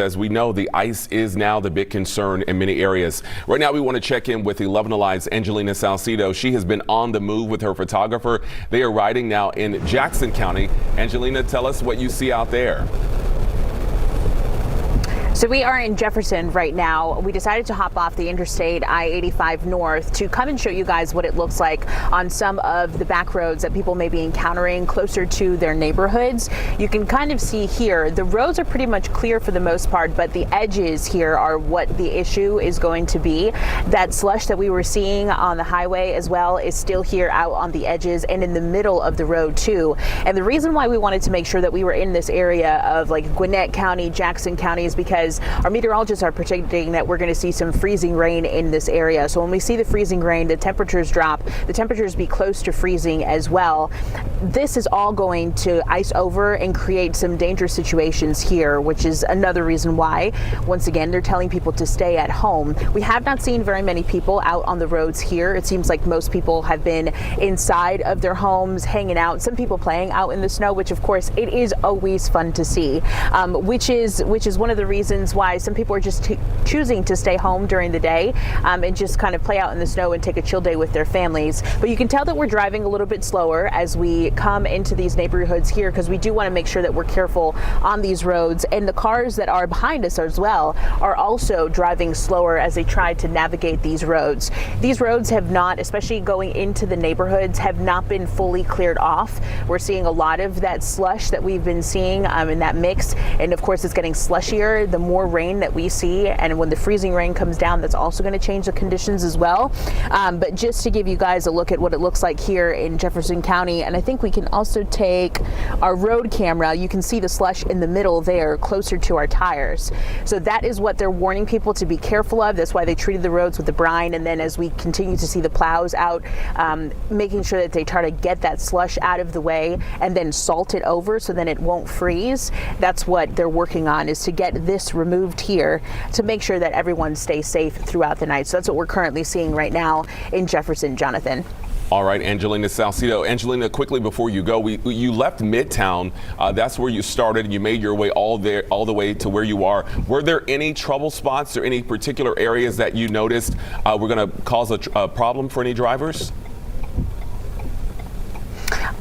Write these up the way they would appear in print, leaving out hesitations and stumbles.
As we know, the ice is now the big concern in many areas. Right now, we want to check in with 11 Alive's Angelina Salcido. She has been on the move with her photographer. They are riding now in Jackson County. Angelina, tell us what you see out there. So we are in Jefferson right now. We decided to hop off the Interstate I-85 North to come and show you guys what it looks like on some of the back roads that people may be encountering closer to their neighborhoods. You can kind of see here, the roads are pretty much clear for the most part, but the edges here are what the issue is going to be. That slush that we were seeing on the highway as well is still here out on the edges and in the middle of the road too. And the reason why we wanted to make sure that we were in this area of like Gwinnett County, Jackson County is because our meteorologists are predicting that we're going to see some freezing rain in this area. So when we see the freezing rain, the temperatures drop, the temperatures be close to freezing as well. This is all going to ice over and create some dangerous situations here, which is another reason why, once again, they're telling people to stay at home. We have not seen very many people out on the roads here. It seems like most people have been inside of their homes, hanging out, some people playing out in the snow, which of course it is always fun to see, which is one of the reasons why some people are just choosing to stay home during the day and just kind of play out in the snow and take a chill day with their families. But you can tell that we're driving a little bit slower as we come into these neighborhoods here, because we do want to make sure that we're careful on these roads, and the cars that are behind us as well are also driving slower as they try to navigate these roads. These roads have not, especially going into the neighborhoods, have not been fully cleared off. We're seeing a lot of that slush that we've been seeing in that mix, and of course it's getting slushier the more rain that we see, and when the freezing rain comes down, that's also going to change the conditions as well. But just to give you guys a look at what it looks like here in Jefferson County, and I think we can also take our road camera, you can see the slush in the middle there closer to our tires. So that is what they're warning people to be careful of. That's why they treated the roads with the brine, and then as we continue to see the plows out, making sure that they try to get that slush out of the way and then salt it over so then it won't freeze. That's what they're working on, is to get this removed here to make sure that everyone stays safe throughout the night. So that's what we're currently seeing right now in Jefferson, Jonathan. All right, Angelina Salcido. Angelina, quickly before you go, you left Midtown. That's where you started, and you made your way all the way to where you are. Were there any trouble spots or any particular areas that you noticed were going to cause a problem for any drivers?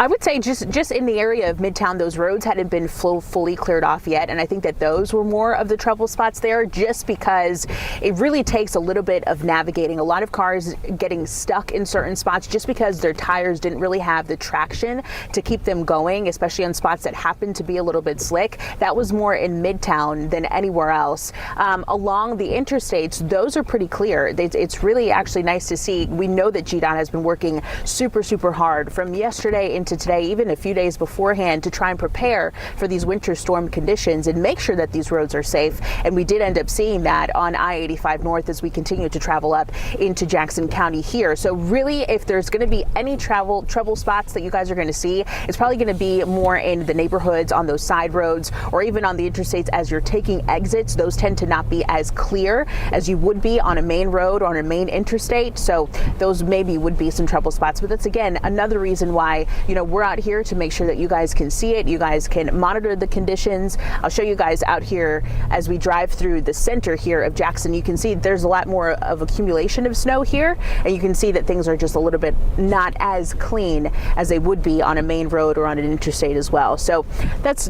I would say just in the area of Midtown, those roads hadn't been fully cleared off yet, and I think that those were more of the trouble spots there, just because it really takes a little bit of navigating. A lot of cars getting stuck in certain spots just because their tires didn't really have the traction to keep them going, especially on spots that happen to be a little bit slick. That was more in Midtown than anywhere else. Along the interstates, those are pretty clear. It's really actually nice to see. We know that GDOT has been working super hard from yesterday into today, even a few days beforehand, to try and prepare for these winter storm conditions and make sure that these roads are safe. And we did end up seeing that on I-85 North as we continue to travel up into Jackson County here. So really, if there's going to be any trouble spots that you guys are going to see, it's probably going to be more in the neighborhoods, on those side roads, or even on the interstates as you're taking exits. Those tend to not be as clear as you would be on a main road or on a main interstate. So those maybe would be some trouble spots. But that's, again, another reason why, we're out here to make sure that you guys can see it. You guys can monitor the conditions. I'll show you guys out here as we drive through the center here of Jackson. You can see there's a lot more of accumulation of snow here, and you can see that things are just a little bit not as clean as they would be on a main road or on an interstate as well. So that's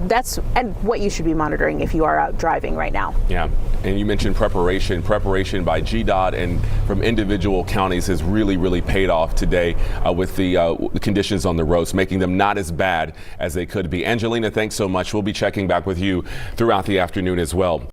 and what you should be monitoring if you are out driving right now. Yeah, and you mentioned preparation by GDOT and from individual counties has really paid off today with the conditions on the roads, making them not as bad as they could be. Angelina, thanks so much. We'll be checking back with you throughout the afternoon as well.